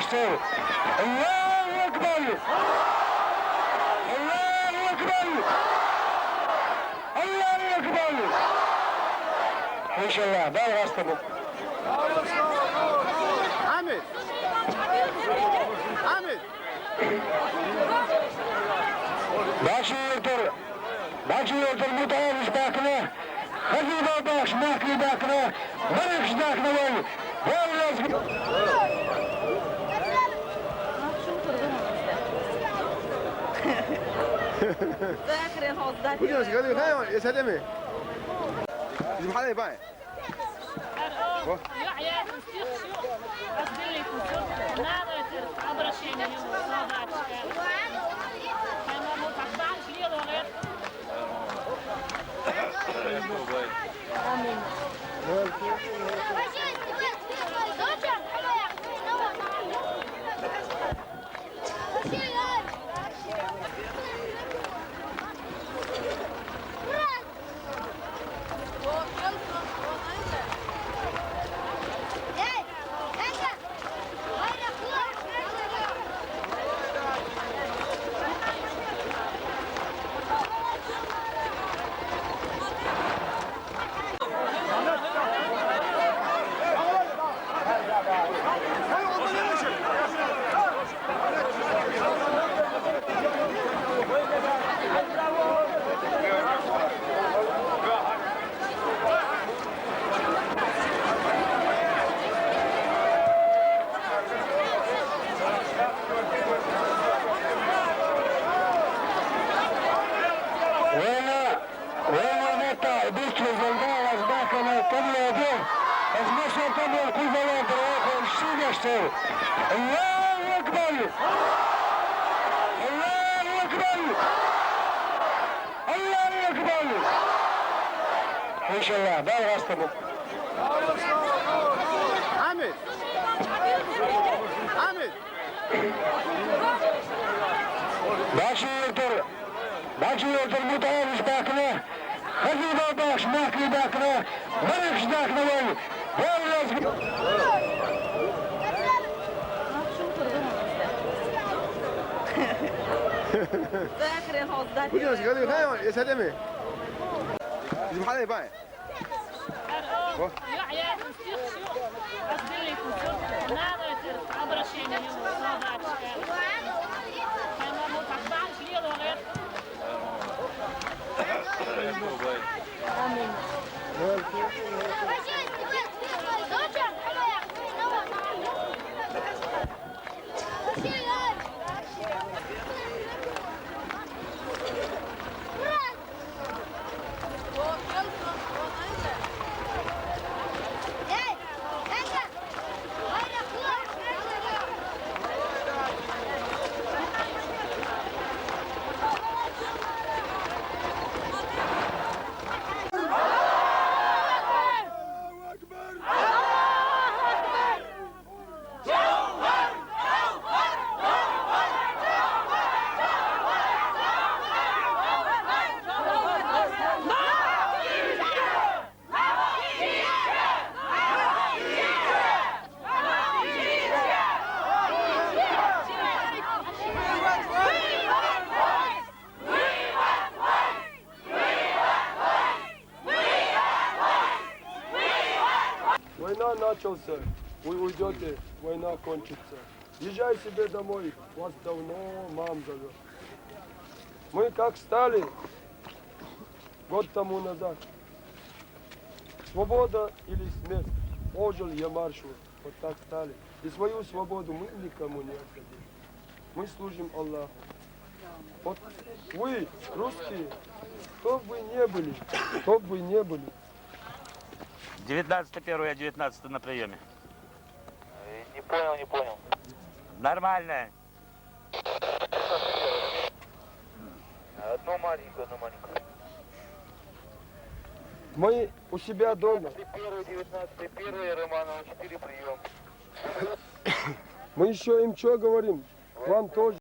göster. Allahu Ekber. Allahu Ekber. Allahu Ekber. İnşallah ben hastamım. Ahmet. Ahmet. Başı yurdur muhtayar işbakını. Hazır baş mahkı bakını. Barış işbakını var. Bugün nasıl kalıyor? Ne var? Esade mi? Bizim hale yapayım. Allahu Ekber. Allahu Ekber. Allahu Ekber. İnşallah ben hastamım. Ahmet. Ahmet. Başı yurdur muhtayar işbakını. Hazır baş mahkı bakını. Barış işbakını var. Bugün nasıl kalıyor? Ne var? Esade mi? Bizim hale yapayım. Война начался, вы уйдете, война кончится. Езжай себе домой, вас давно мам зовет. Мы как стали год тому назад. Свобода или смерть, ожил я маршрут, вот так стали. И свою свободу мы никому не отдадим. Мы служим Аллаху. Вот вы, русские, кто бы вы не были, 19.1, я 19 на приеме. Не понял. Нормально. Одну маленькую. мы у себя дома. 19.1, Романова, 4 прием. Мы еще им что говорим? Вам тоже.